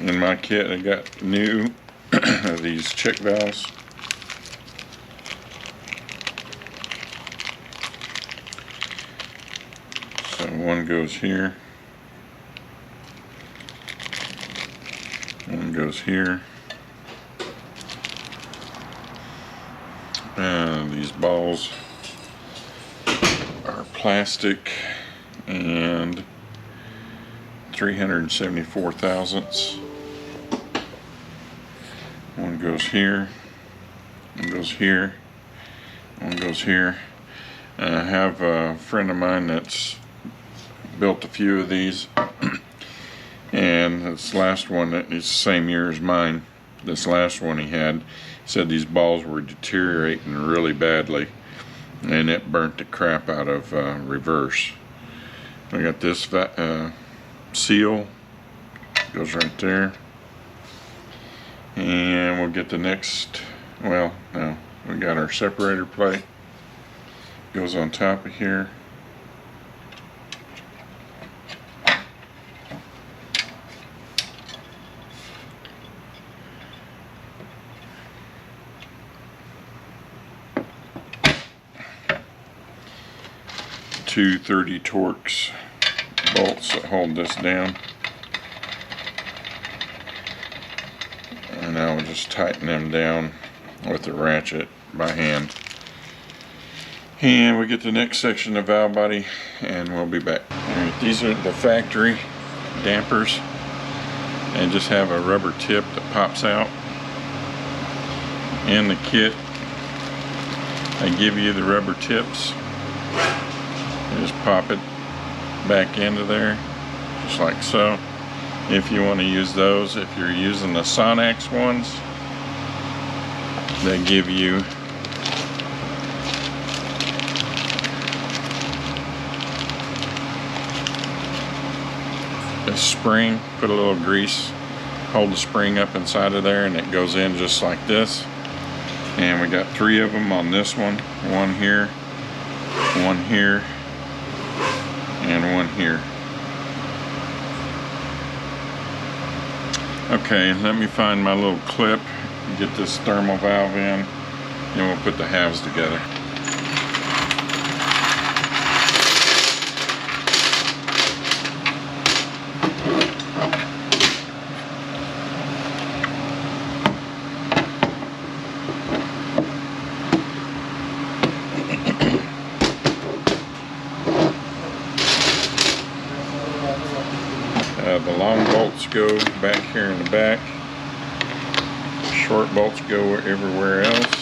In my kit I got new these check valves. So one goes here, one goes here. These balls are plastic and 374 thousandths. One goes here, one goes here, one goes here. I have a friend of mine that's built a few of these, and this last one, it's the same year as mine. This last one he had, said these balls were deteriorating really badly, and it burnt the crap out of reverse. I got this seal, goes right there, and we'll get the next, well, no, we got our separator plate, goes on top of here. Two 30 Torx bolts that hold this down, and I will just tighten them down with the ratchet by hand. And we get the next section of valve body, and we'll be back. Alright, these are the factory dampers, and just have a rubber tip that pops out. In the kit I give you the rubber tips. Just pop it back into there, just like so. If you want to use those, if you're using the Sonax ones, they give you a spring. Put a little grease, hold the spring up inside of there, and it goes in just like this. And we got 3 of them on this one. One here, one here, and one here. Okay, let me find my little clip and get this thermal valve in, and we'll put the halves together. The long bolts go back here in the back. The short bolts go everywhere else.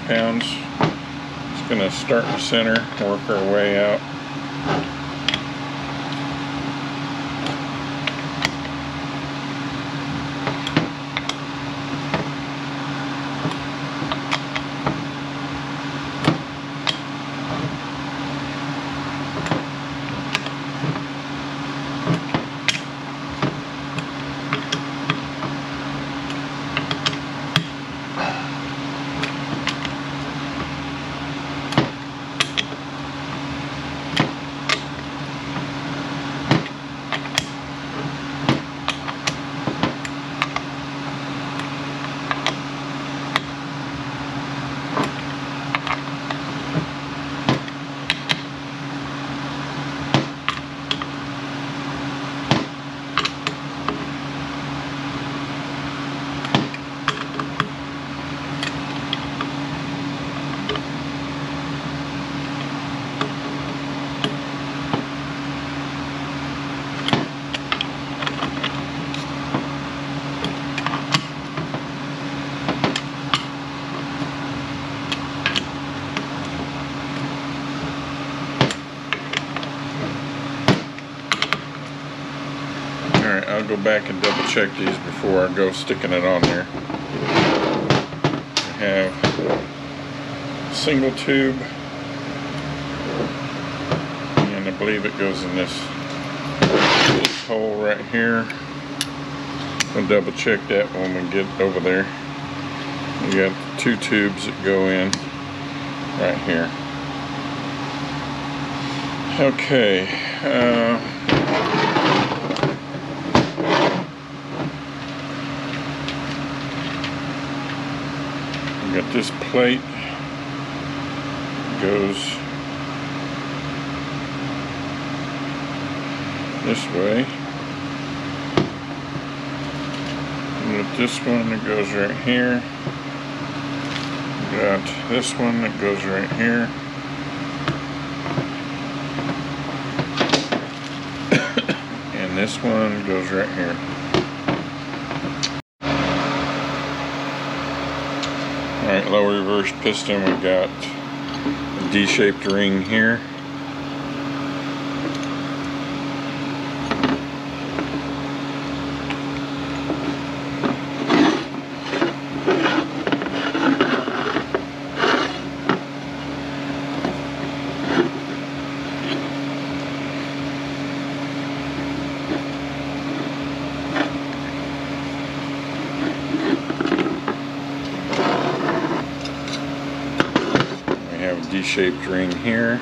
Pounds. Just going to start in the center, work our way out. I'll go back and double check these before I go sticking it on there. We have a single tube, and I believe it goes in this hole right here. We'll double check that when we get over there. We got 2 tubes that go in right here. Okay. We got this plate. Goes this way. With this one that goes right here. Got this one that goes right here. And this one goes right here. Alright, low reverse piston, we got a D-shaped ring here. D-shaped ring here.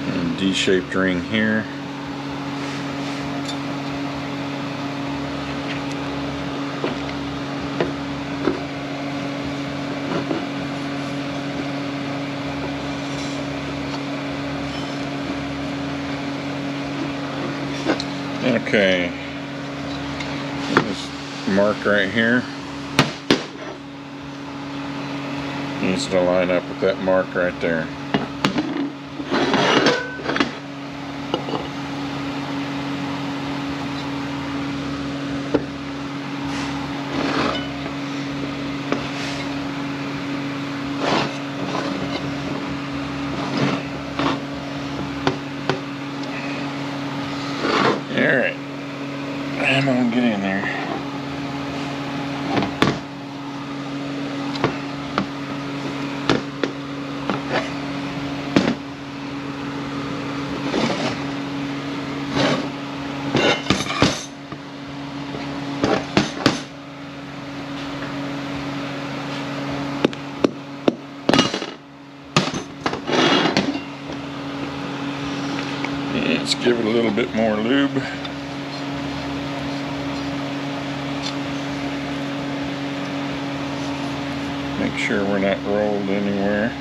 And D-shaped ring here. Okay. This mark right here needs to line up with that mark right there. Alright, I'm gonna get in there. Let's give it a little bit more lube. Make sure we're not rolled anywhere.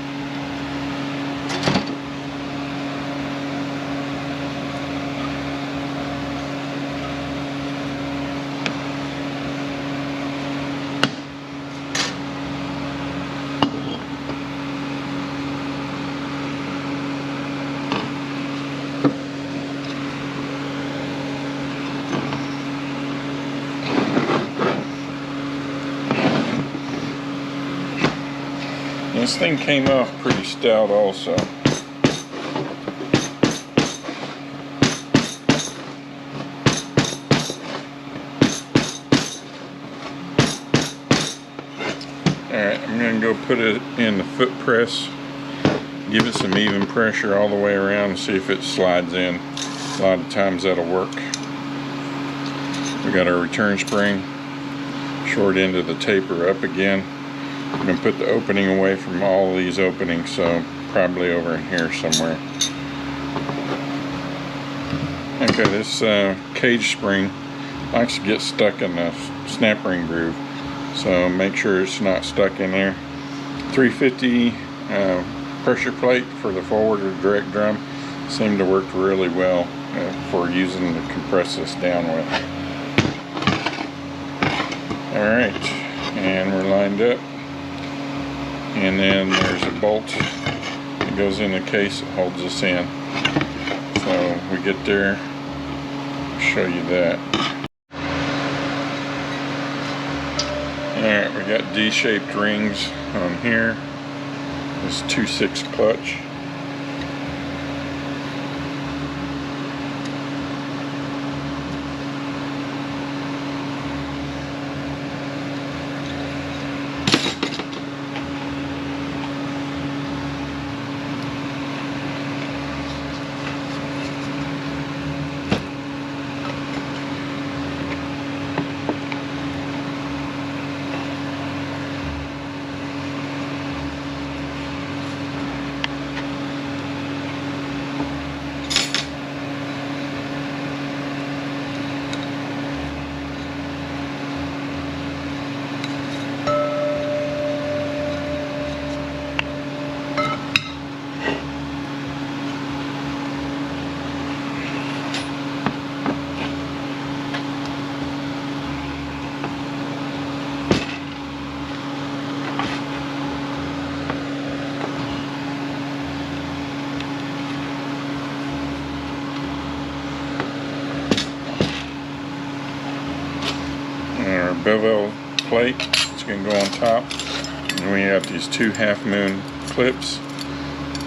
This thing came off pretty stout also. Alright, I'm going to go put it in the foot press, give it some even pressure all the way around and see if it slides in. A lot of times that'll work. We got our return spring, short end of the taper up again. I'm going to put the opening away from all of these openings, so probably over in here somewhere. Okay, this cage spring likes to get stuck in the snap ring groove, so make sure it's not stuck in there. 350 pressure plate for the forward or direct drum seemed to work really well for using to compress this down with. Alright, and we're lined up. And then there's a bolt that goes in the case that holds this in. So we get there, I'll show you that. Alright, we got D-shaped rings on here. This 2/6 clutch. bevel plate. It's going to go on top. And we have these 2 half moon clips.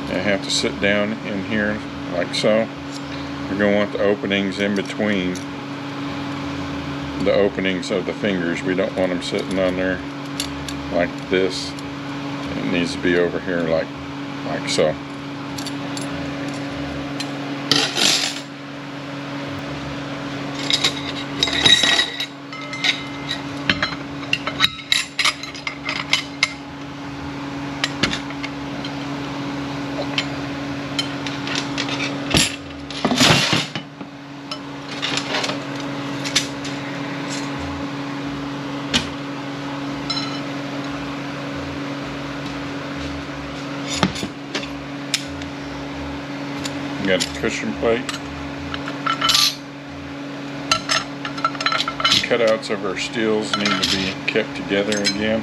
I have to sit down in here like so. We're going to want the openings in between the openings of the fingers. We don't want them sitting on there like this. It needs to be over here like so. Got a cushion plate. Cutouts of our steels need to be kept together again.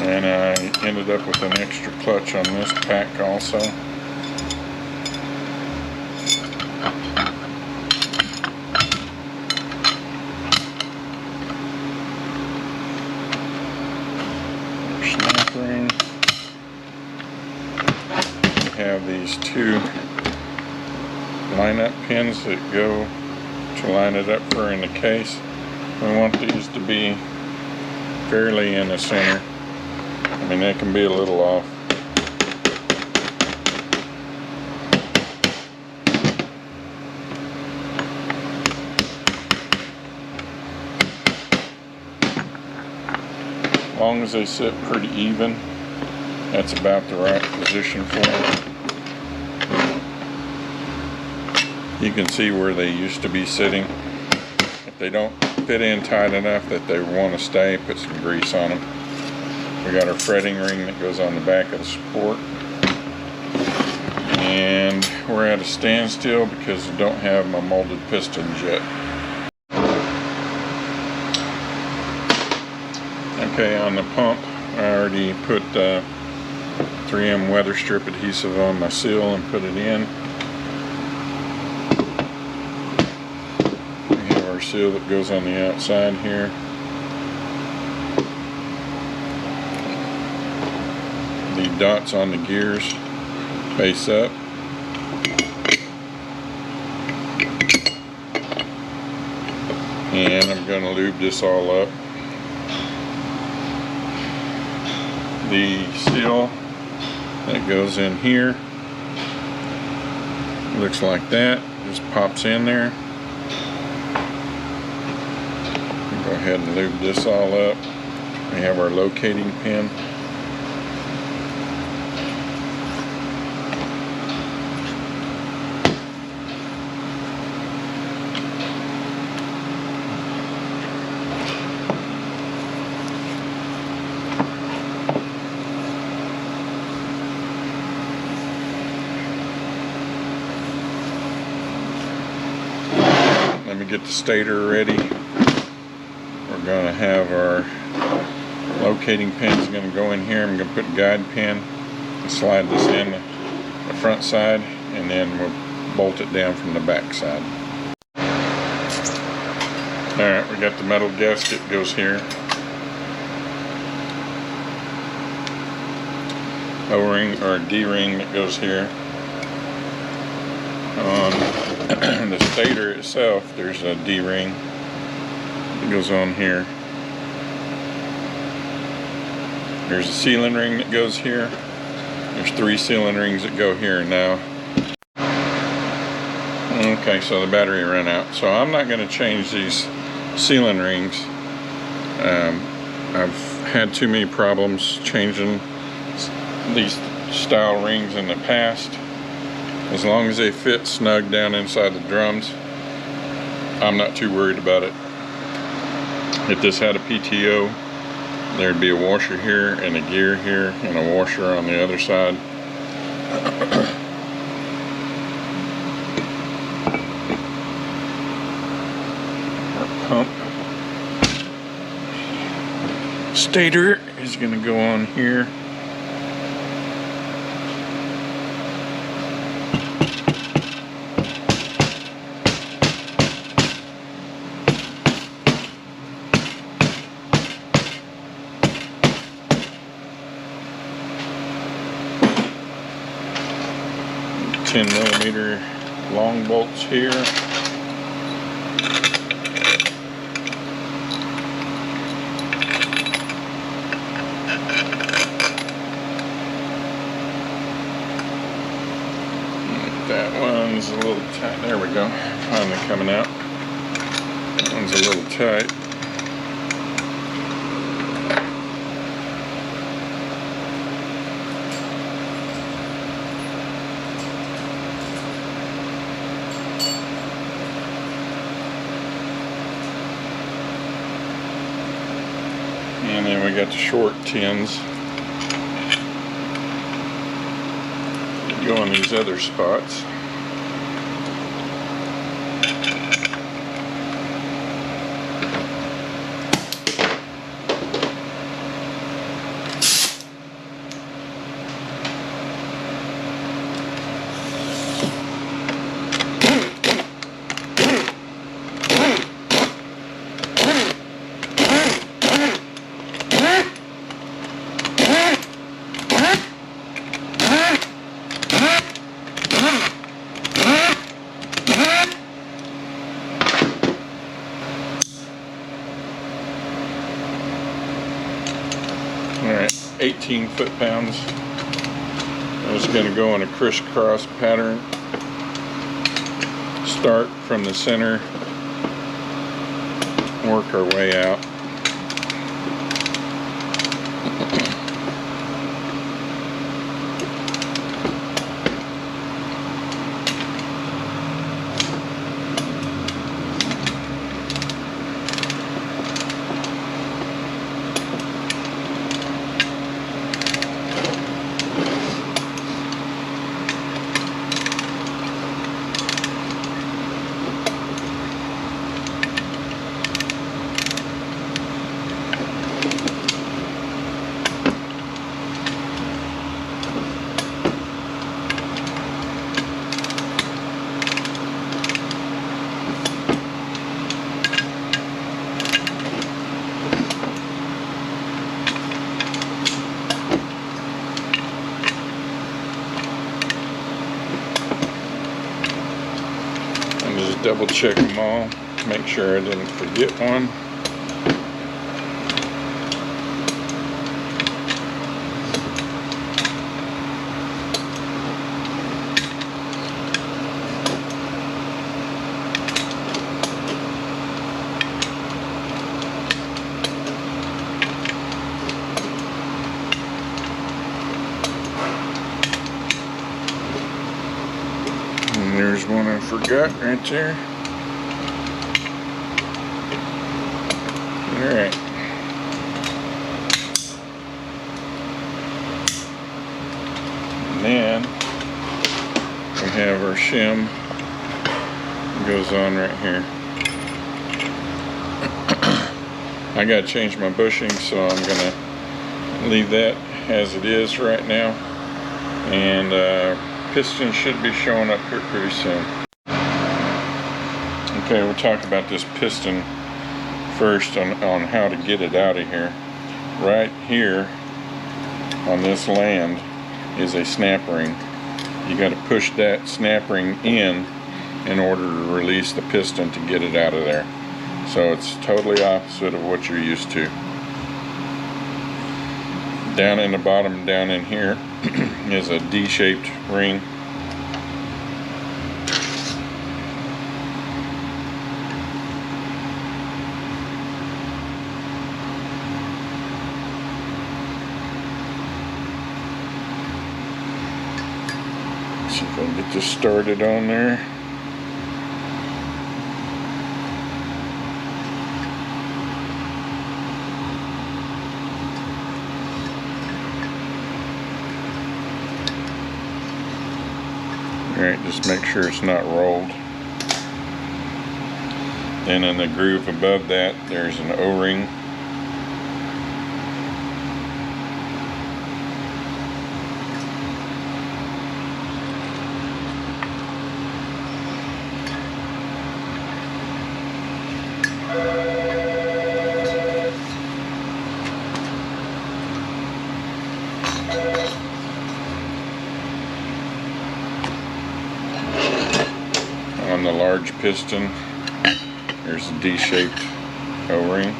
And I ended up with an extra clutch on this pack also. Ring. We have these 2 line-up pins that go to line it up for in the case. We want these to be fairly in the center. I mean, they can be a little off. As long as they sit pretty even, that's about the right position for them. You can see where they used to be sitting. If they don't fit in tight enough that they want to stay, put some grease on them. We got our fretting ring that goes on the back of the support. And we're at a standstill because I don't have my molded pistons yet. Okay, on the pump, I already put 3M weather strip adhesive on my seal and put it in. We have our seal that goes on the outside here. The dots on the gears face up. And I'm going to lube this all up. The seal that goes in here looks like that, just pops in there. Go ahead and lube this all up. We have our locating pin. Let me get the stator ready. We're going to have our locating pins going to go in here. I'm going to put a guide pin and slide this in the front side, and then we'll bolt it down from the back side. Alright, we got the metal gasket goes here. O-ring or D-ring that goes here. On the stator itself, there's a D-ring that goes on here. There's a sealing ring that goes here. There's 3 sealing rings that go here now. Okay, so the battery ran out. So I'm not going to change these sealing rings. I've had too many problems changing these style rings in the past. As long as they fit snug down inside the drums, I'm not too worried about it. If this had a PTO, there'd be a washer here and a gear here and a washer on the other side. Our pump stator is going to go on here. 10mm long bolts here. That one's a little tight. There we go. Finally coming out. That one's a little tight. And then we got the short tins that go in these other spots. Alright, 18 foot-pounds. I'm just going to go in a crisscross pattern. Start from the center, work our way out. Just double check them all, make sure I didn't forget one. There's one I forgot right there. Alright. And then we have our shim. It goes on right here. I gotta change my bushing, so I'm gonna leave that as it is right now. And piston should be showing up here pretty soon. Okay, we'll talk about this piston first on how to get it out of here. Right here on this land is a snap ring. You got to push that snap ring in order to release the piston to get it out of there. So it's totally opposite of what you're used to. Down in the bottom, down in here, is a D-shaped ring. See if I can get this started on there. Alright, just make sure it's not rolled. Then in the groove above that, there's an O-ring. the large piston. There's a D-shaped O-ring.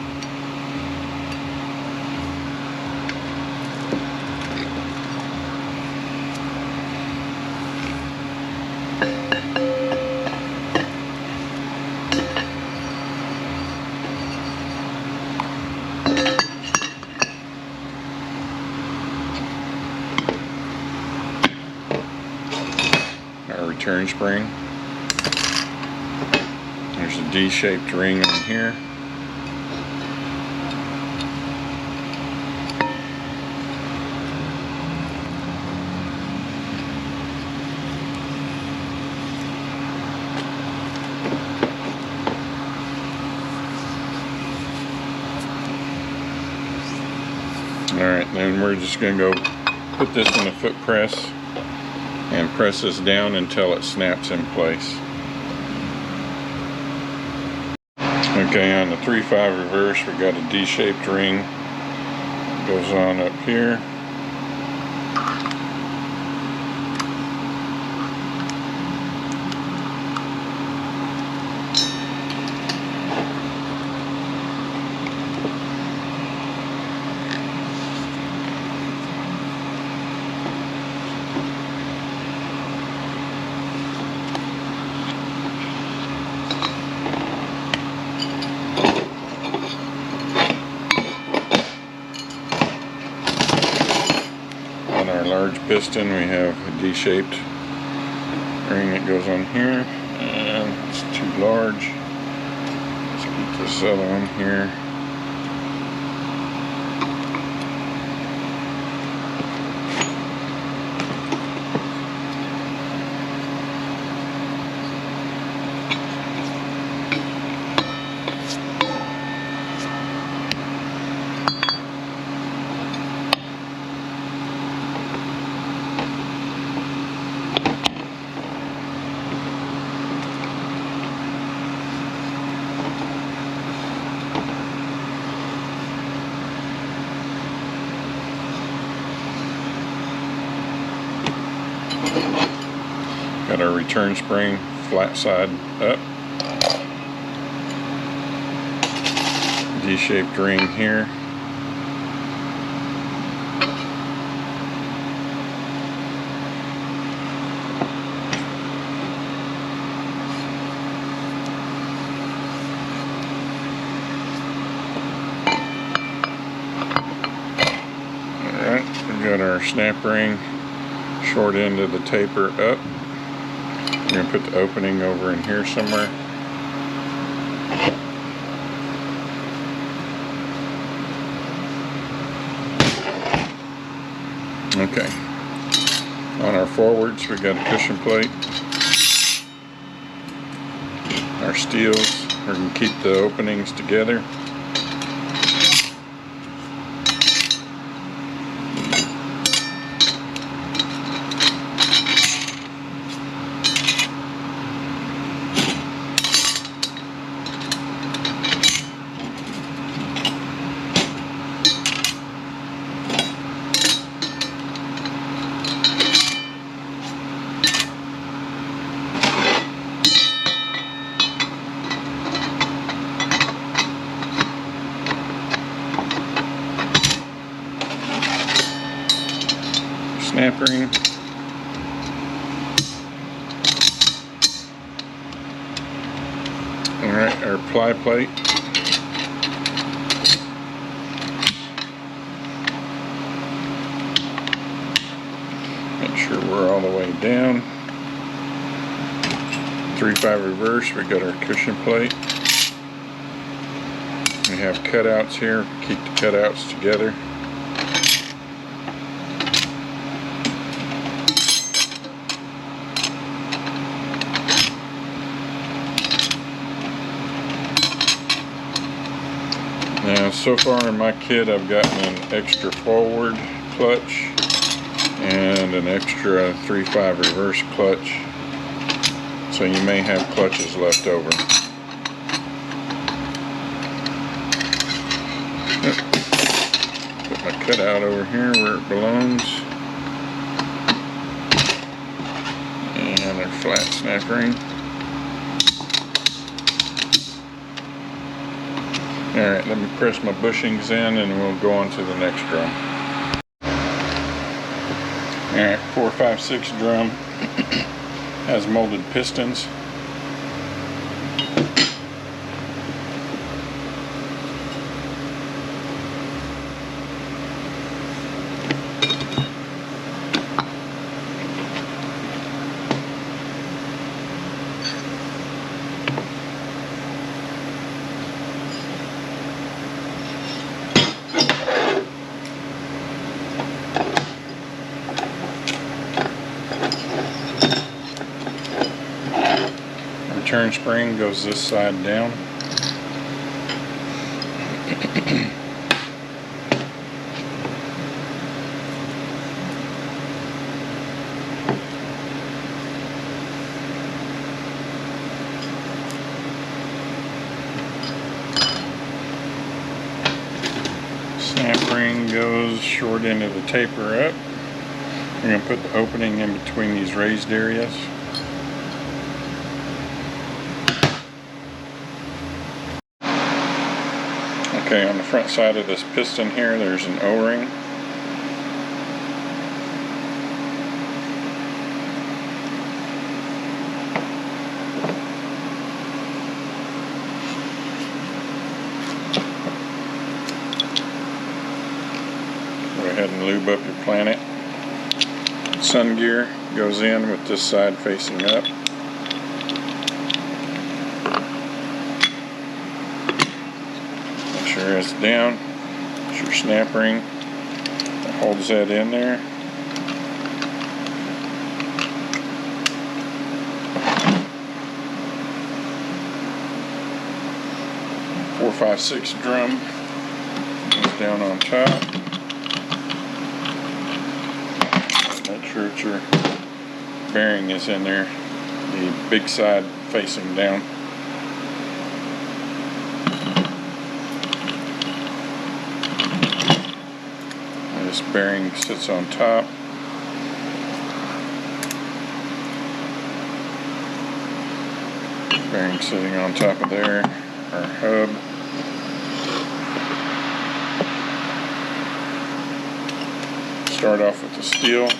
Our return spring. There's a D-shaped ring on here. Alright, then we're just going to go put this in a foot press and press this down until it snaps in place. Okay, on the 3/5 reverse, we got a D-shaped ring. Goes on up here. On our large piston, we have a D-shaped ring that goes on here, and it's too large. Let's keep this other one here. Got our return spring flat side up. D-shaped ring here. Alright, we got our snap ring, short end of the taper up. We're going to put the opening over in here somewhere. Okay. On our forwards, we got a cushion plate. Our steels, we're going to keep the openings together. Snap ring. Alright, our ply plate. Make sure we're all the way down. 3/5 reverse, we got our cushion plate. We have cutouts here, keep the cutouts together. Now, so far in my kit, I've gotten an extra forward clutch and an extra 3/5 reverse clutch. So you may have clutches left over. Put my cutout over here where it belongs. And our flat snap ring. Alright, let me press my bushings in and we'll go on to the next drum. Alright, 456 drum has molded pistons. Return spring goes this side down. Snap ring goes short end of the taper up. We're going to put the opening in between these raised areas. Okay, on the front side of this piston here, there's an O-ring. Go ahead and lube up your planet. Sun gear goes in with this side facing up. Sure it's down. It's your snap ring that holds that in there. Four, 5, 6 drum goes down on top. Make sure that your bearing is in there. The big side facing down. This bearing sits on top. Bearing sitting on top of there, our hub. Start off with the steel.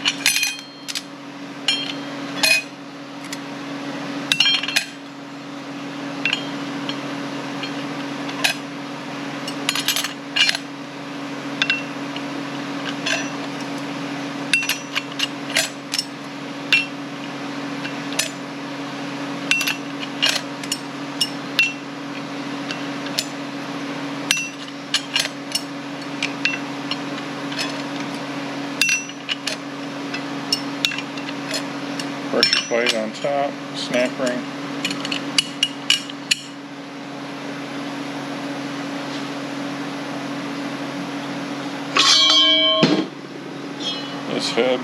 Pressure plate on top, snap ring. This hub.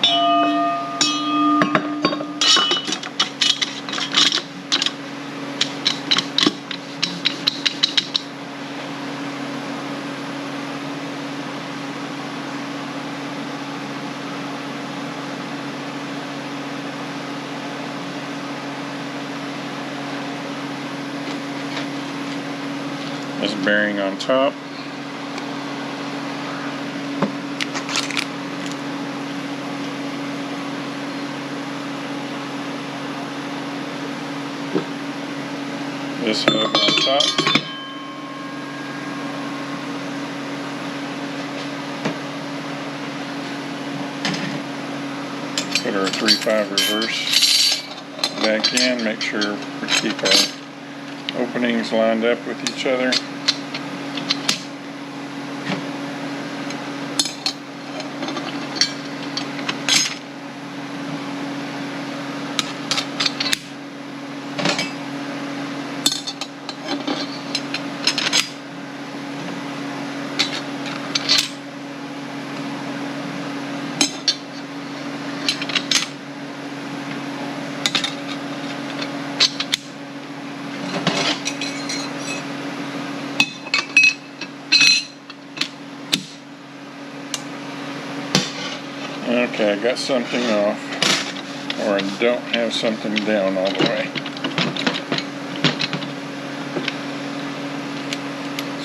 This bearing on top. This hub on top. Put our 3/5 reverse back in. Make sure we keep our openings lined up with each other. Okay, I got something off, or I don't have something down all the way.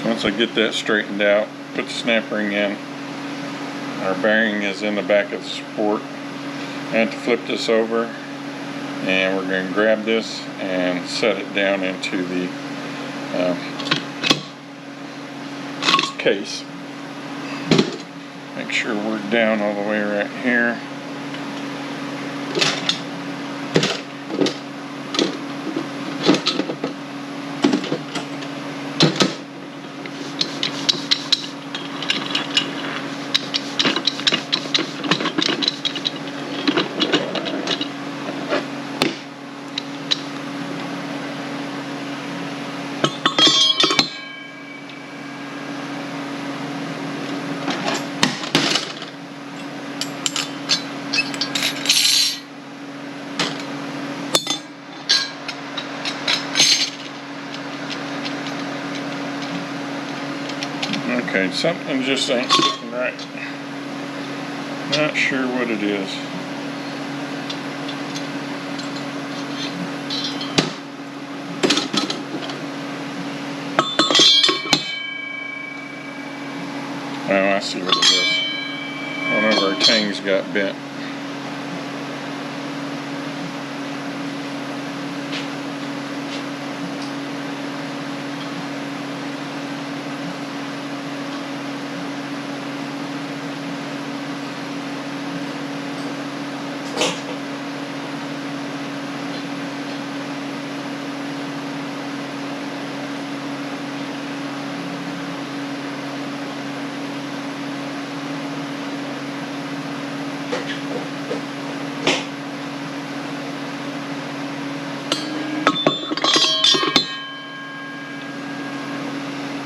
So Once I get that straightened out, put the snap ring in. Our bearing is in the back of the support. I have to flip this over, and we're going to grab this and set it down into the case. Make sure we're down all the way right here. Okay, something just ain't sitting right. Not sure what it is. Oh, I see what it is. One of our tangs got bent.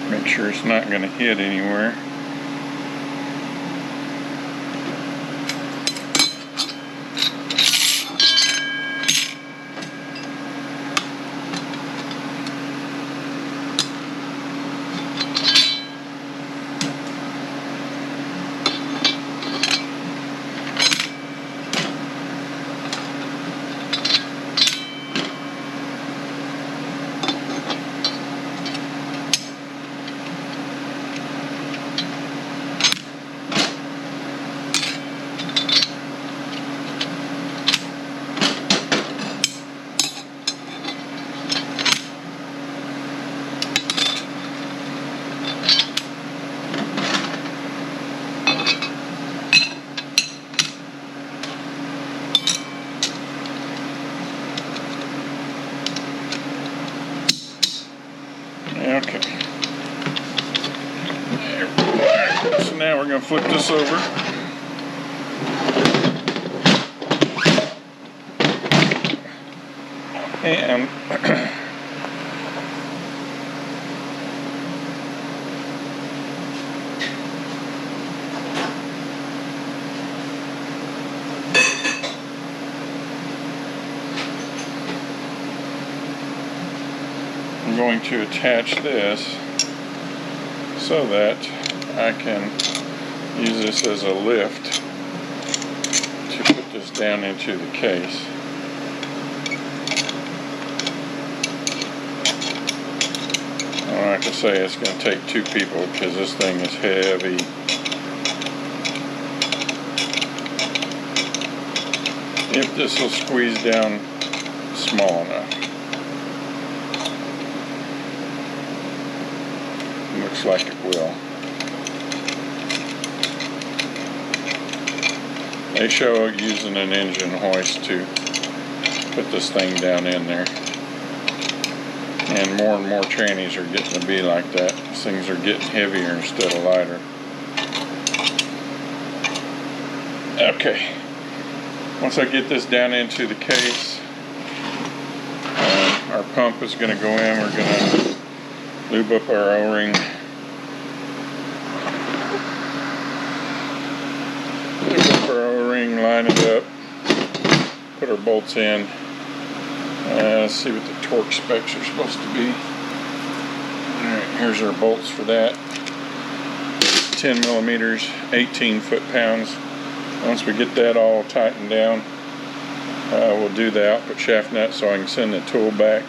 Make sure it's not going to hit anywhere. Okay. So now we're going to flip this over. And I'm going to attach this so that I can use this as a lift to put this down into the case. Like I say, it's going to take two people because this thing is heavy. If this will squeeze down small enough. Looks like it will. They show using an engine hoist to put this thing down in there. And more trannies are getting to be like that. These things are getting heavier instead of lighter. Okay. Once I get this down into the case, our pump is going to go in. We're going to lube up our O-ring. Lube up our O-ring, line it up, put our bolts in. Let's see what the torque specs are supposed to be. Alright, here's our bolts for that. 10 millimeters, 18 foot-pounds. Once we get that all tightened down, we'll do the output shaft nut so I can send the tool back,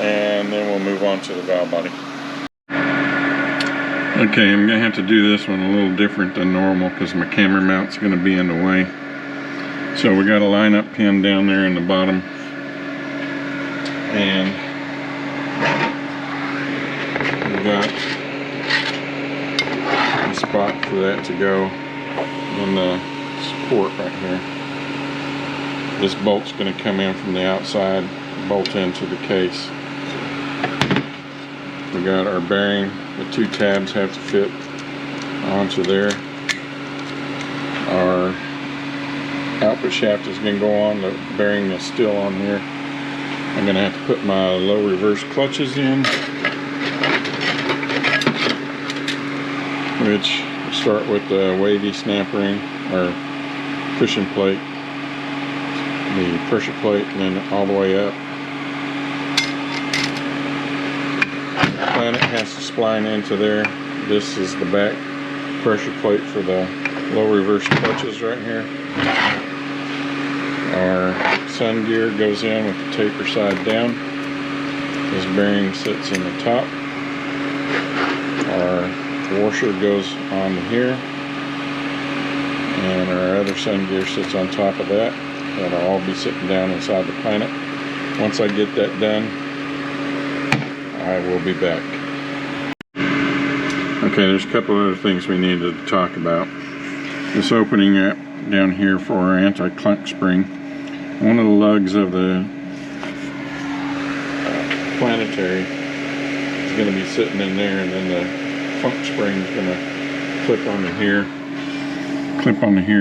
and then we'll move on to the valve body. Okay, I'm gonna have to do this one a little different than normal because my camera mount's gonna be in the way. So we got a line-up pin down there in the bottom, and we got a spot for that to go in the support right here. This bolt's going to come in from the outside, bolt into the case. We got our bearing. The two tabs have to fit onto there. Our output shaft is going to go on. The bearing is still on here. I'm going to have to put my low reverse clutches in, which start with the wavy snap ring or cushion plate, the pressure plate, and then all the way up. The planet has to spline into there. This is the back pressure plate for the low reverse clutches right here. Our sun gear goes in with the taper side down. This bearing sits in the top. Our washer goes on here, and our other sun gear sits on top of that. That'll all be sitting down inside the planet. Once I get that done, I will be back. Okay, there's a couple other things we needed to talk about. This opening up down here for our anti-clunk spring. One of the lugs of the planetary is going to be sitting in there, and then the clunk spring is going to clip onto here,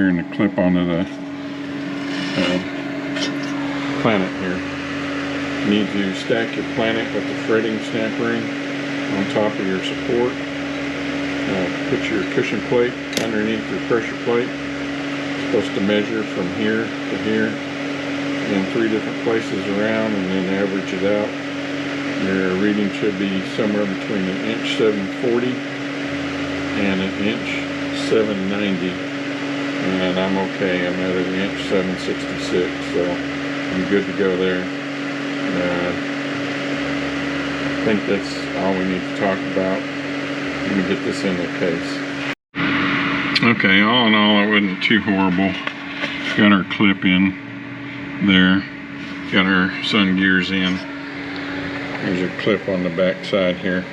and a clip onto the planet here. You need to stack your planet with the threading snap ring on top of your support. Put your cushion plate underneath your pressure plate. It's supposed to measure from here to here in 3 different places around, and then average it out. Your reading should be somewhere between 1'740" and 1'790", and I'm okay. I'm at 1'766", so I'm good to go there. I think that's all we need to talk about. Let me get this in the case. Okay, all in all, it wasn't too horrible. Got our clip in there. Got our sun gears in. There's a clip on the back side here.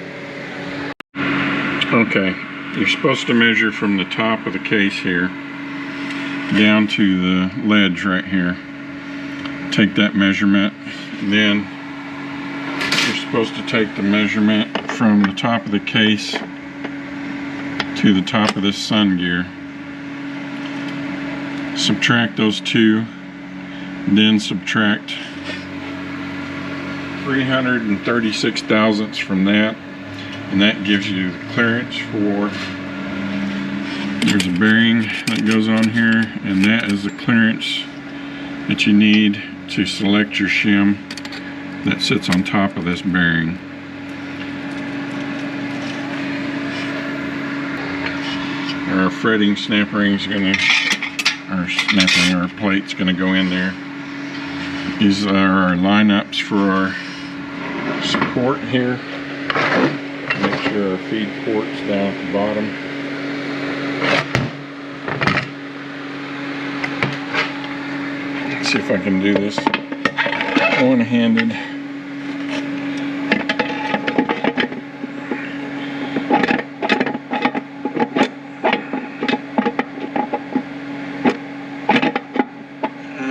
Okay, you're supposed to measure from the top of the case here down to the ledge right here. Take that measurement. Then you're supposed to take the measurement from the top of the case to the top of this sun gear. Subtract those two, then subtract 336 thousandths from that, and that gives you the clearance for, there's a bearing that goes on here, and that is the clearance that you need to select your shim that sits on top of this bearing. Our fretting snap ring's gonna, our plate's gonna go in there. These are our lineups for our support here. Make sure our feed port's down at the bottom. Let's see if I can do this one-handed.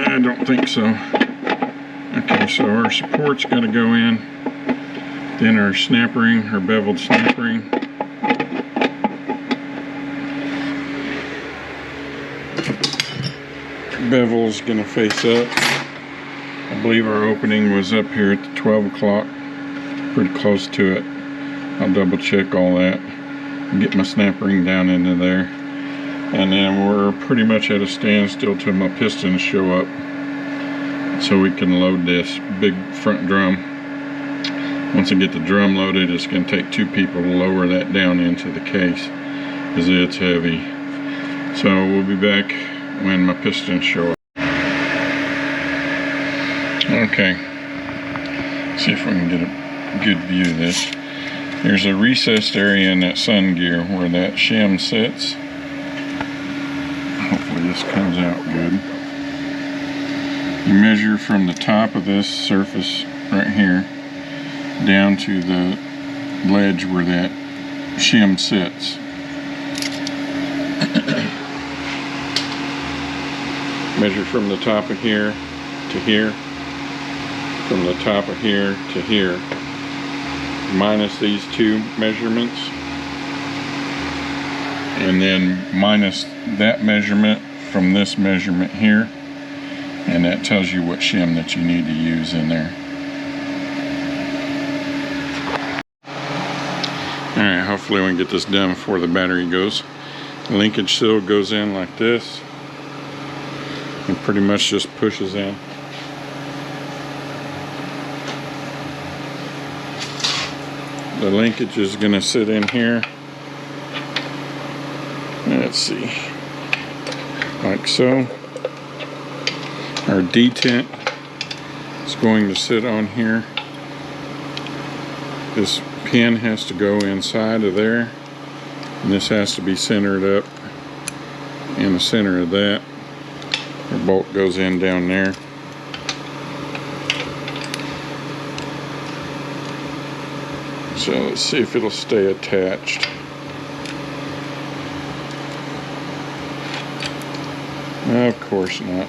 I don't think so. Okay, so our support's got to go in. Then our snap ring, our beveled snap ring. Bevel's going to face up. I believe our opening was up here at the 12 o'clock. Pretty close to it. I'll double check all that and get my snap ring down into there. And then we're pretty much at a standstill till my pistons show up, so we can load this big front drum. Once I get the drum loaded, it's going to take 2 people to lower that down into the case, because it's heavy. So we'll be back when my pistons show up. Okay, see if we can get a good view of this. There's a recessed area in that sun gear where that shim sits. Hopefully this comes out good. You measure from the top of this surface right here down to the ledge where that shim sits. Measure from the top of here to here, from the top of here to here, minus these two measurements, and then minus that measurement from this measurement here, and that tells you what shim that you need to use in there. Alright, hopefully we can get this done before the battery goes. The linkage seal goes in like this. It pretty much just pushes in. The linkage is going to sit in here. Let's see. Like so. Our detent is going to sit on here. This pin has to go inside of there. And this has to be centered up in the center of that. The bolt goes in down there. So let's see if it'll stay attached. Of course not.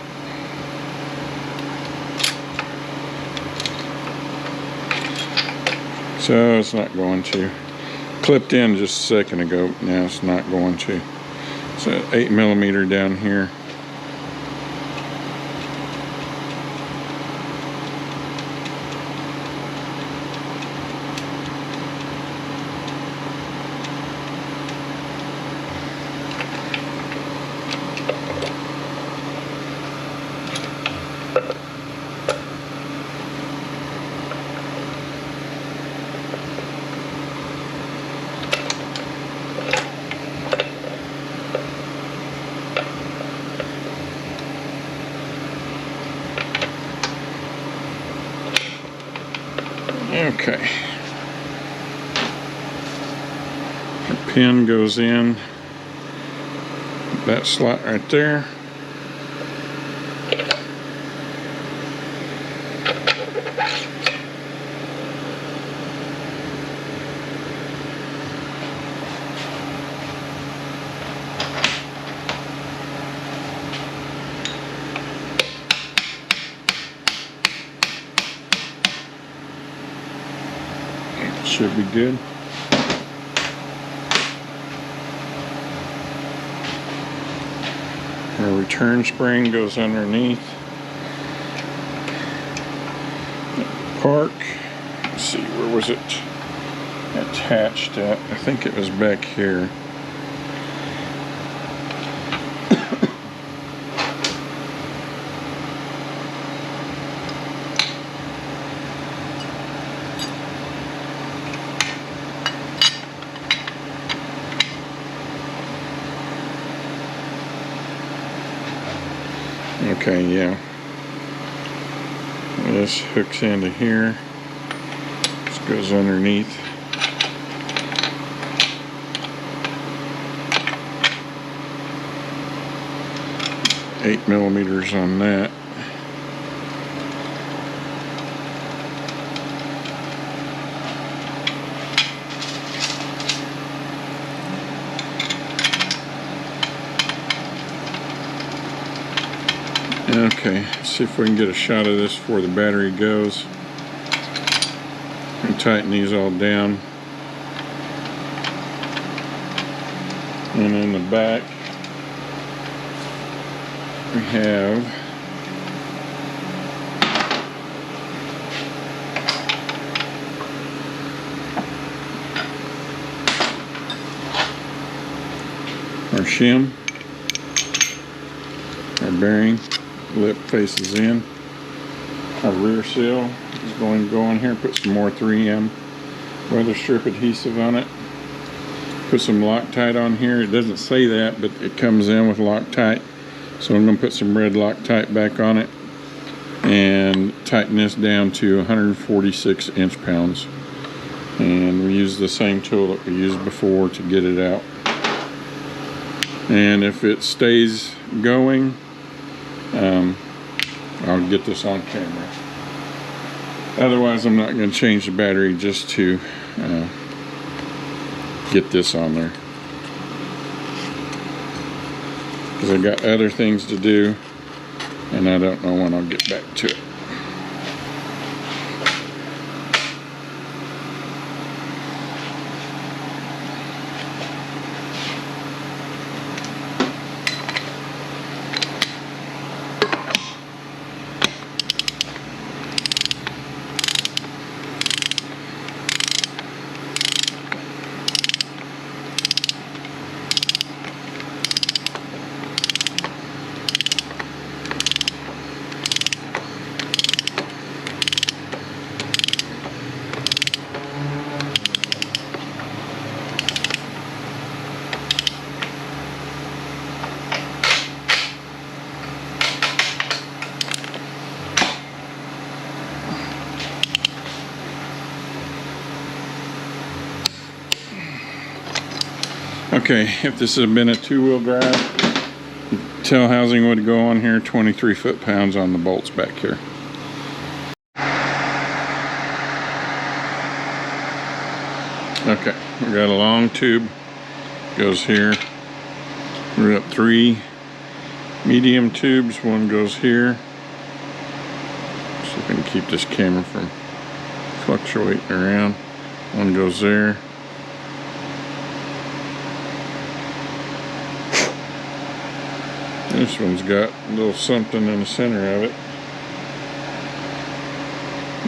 So it's not going to. Clipped in just a second ago. Now it's not going to. So 8mm down here. Okay. The pin goes in that slot right there. Should be good. Our return spring goes underneath. Park. Let's see, where was it attached at? I think it was back here. Okay, yeah. This hooks into here. This goes underneath. Eight millimeters on that. Okay, let's see if we can get a shot of this before the battery goes. And tighten these all down. And in the back, we have our shim, our bearing. Lip faces in. Our rear seal is going to go in here. Put some more 3M weather strip adhesive on it. Put some Loctite on here. It doesn't say that, but it comes in with Loctite. So I'm going to put some red Loctite back on it and tighten this down to 146 inch-pounds. And we use the same tool that we used before to get it out. And if it stays going, I'll get this on camera. Otherwise, I'm not going to change the battery just to get this on there. Because I got other things to do, and I don't know when I'll get back to it. Okay, if this had been a two-wheel drive, tail housing would go on here, 23 foot-pounds on the bolts back here. Okay, we got a long tube, goes here. We got 3 medium tubes, one goes here. So I can keep this camera from fluctuating around. One goes there. This one's got a little something in the center of it.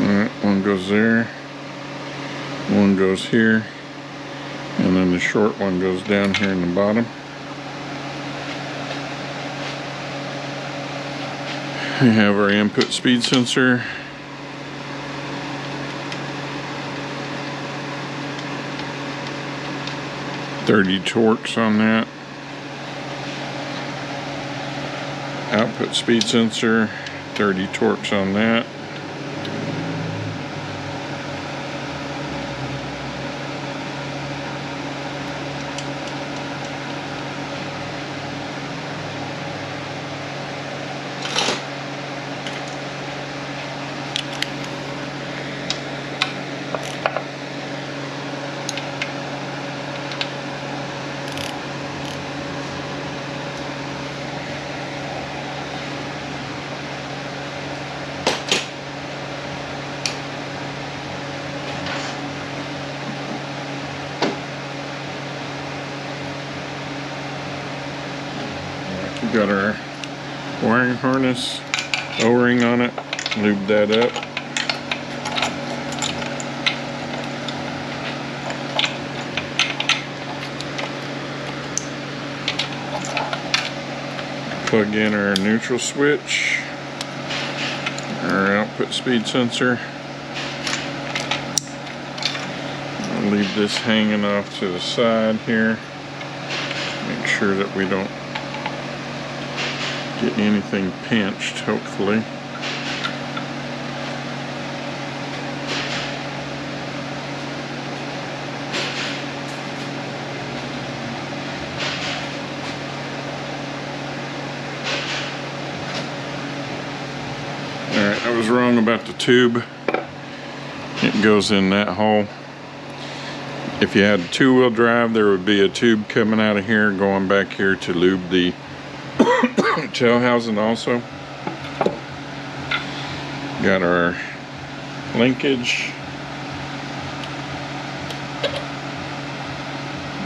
Alright, one goes there. One goes here. And then the short one goes down here in the bottom. We have our input speed sensor. .30 torques on that. Output speed sensor, 30 torques on that. We got our wiring harness, O-ring on it, lube that up. Plug in our neutral switch, our output speed sensor. I'll leave this hanging off to the side here. Make sure that we don't get anything pinched, hopefully. Alright, I was wrong about the tube. It goes in that hole. If you had two-wheel drive, there would be a tube coming out of here going back here to lube the tail housing also. Got our linkage.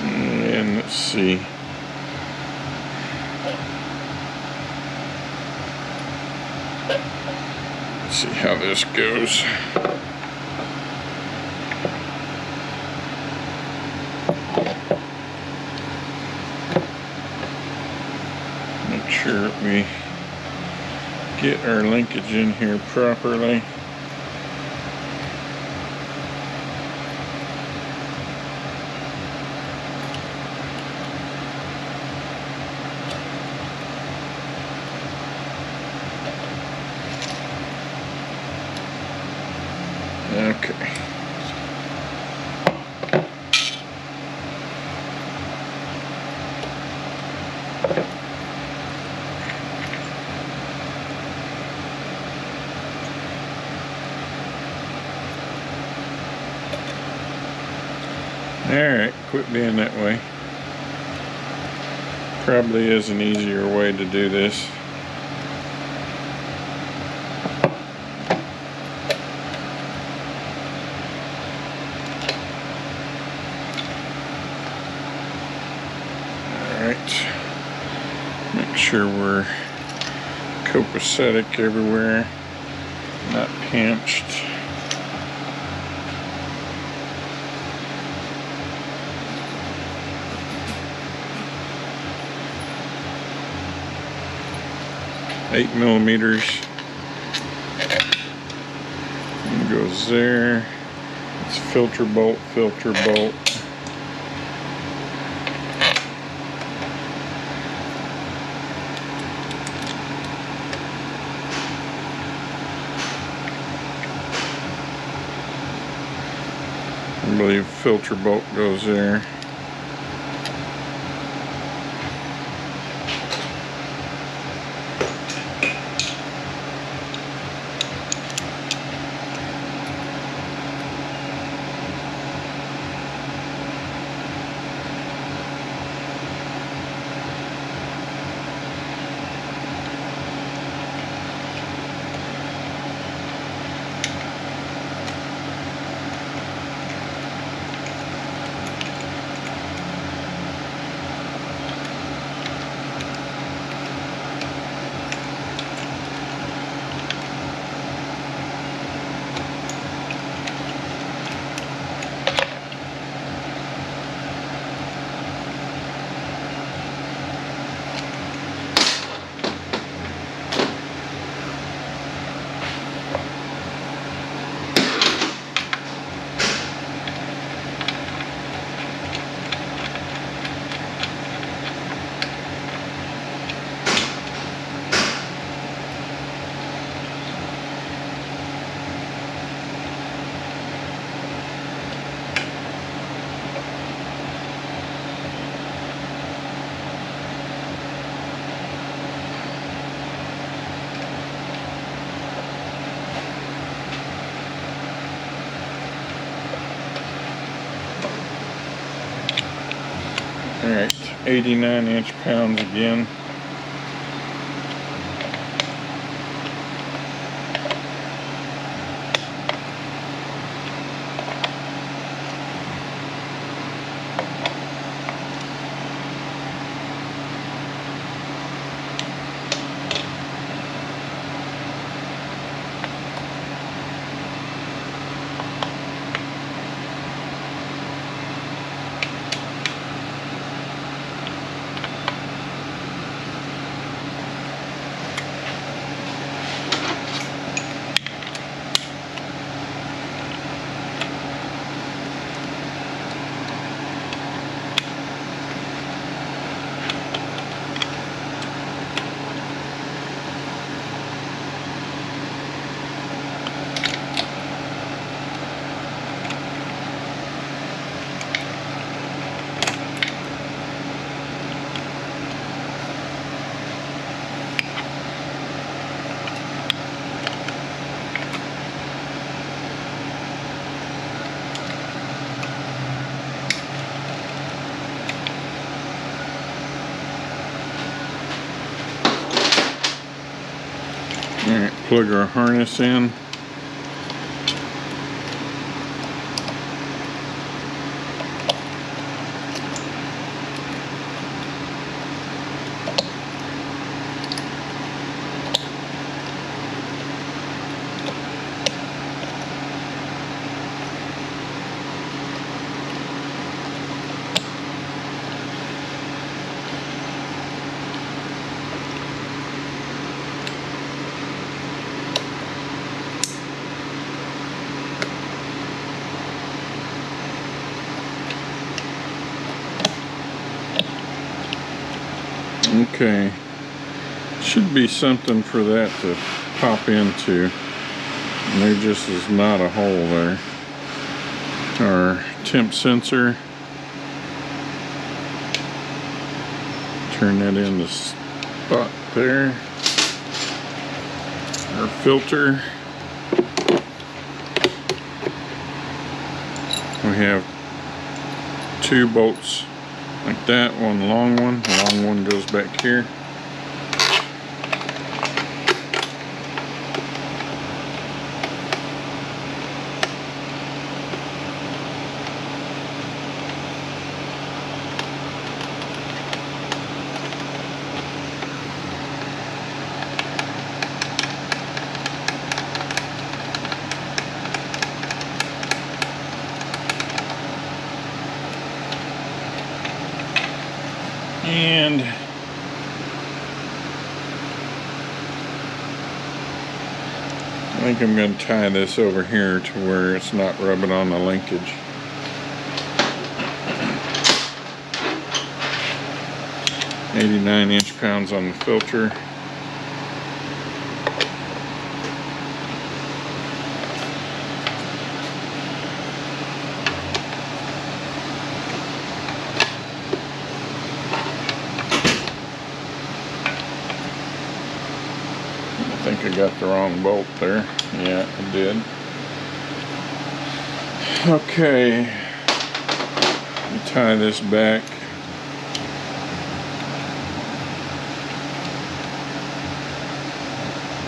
And let's see. Let's see how this goes. Make sure we get our linkage in here properly. Okay. Alright, quit being that way. Probably is an easier way to do this. Alright. Make sure we're copacetic everywhere, not pinched. Eight millimeters. And goes there. It's filter bolt, filter bolt. I believe filter bolt goes there. Alright, 89 inch-pounds again. Alright, plug our harness in. Okay, should be something for that to pop into, and there just is not a hole there. Our temp sensor, turn that in the spot there. Our filter, we have two bolts like that, one long one. The long one goes back here. And I think I'm going to tie this over here to where it's not rubbing on the linkage. .89 inch-pounds on the filter. I think I got the wrong bolt there. Yeah, I did. Okay, let me tie this back.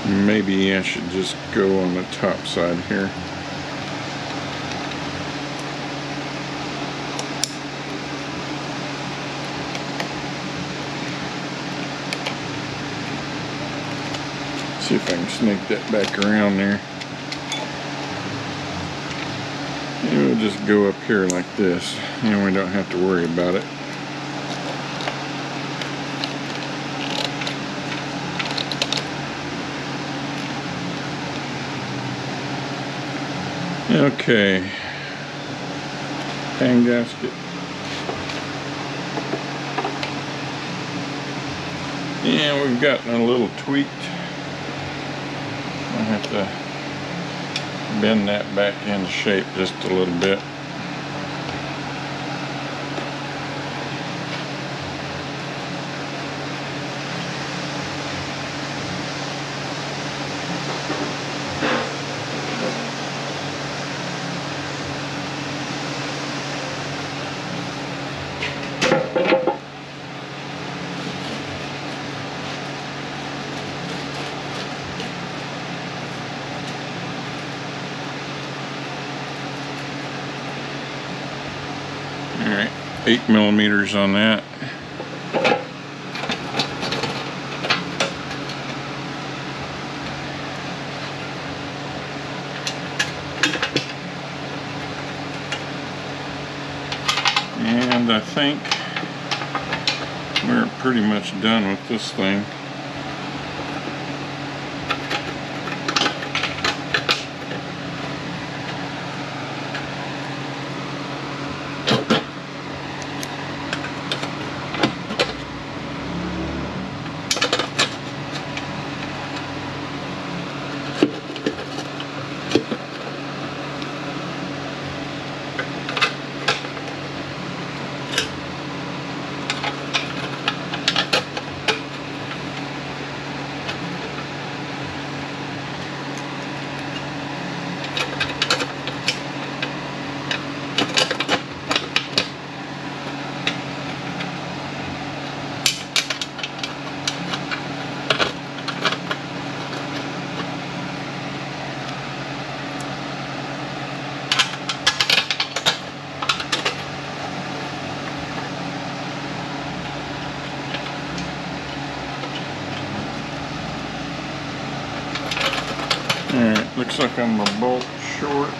Maybe I should just go on the top side here. See if I can snake that back around there. And we'll just go up here like this, and we don't have to worry about it. Okay, hang gasket. Yeah, we've gotten a little tweaked. I have to bend that back into shape just a little bit. Alright, 8 millimeters on that. And I think we're pretty much done with this thing. Alright, looks like I'm a bolt short.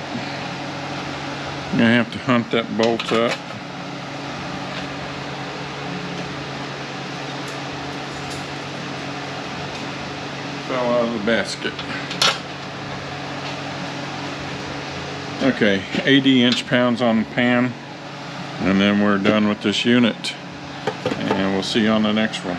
I'm gonna have to hunt that bolt up. Fell out of the basket. Okay, 80 inch-pounds on the pan, and then we're done with this unit. And we'll see you on the next one.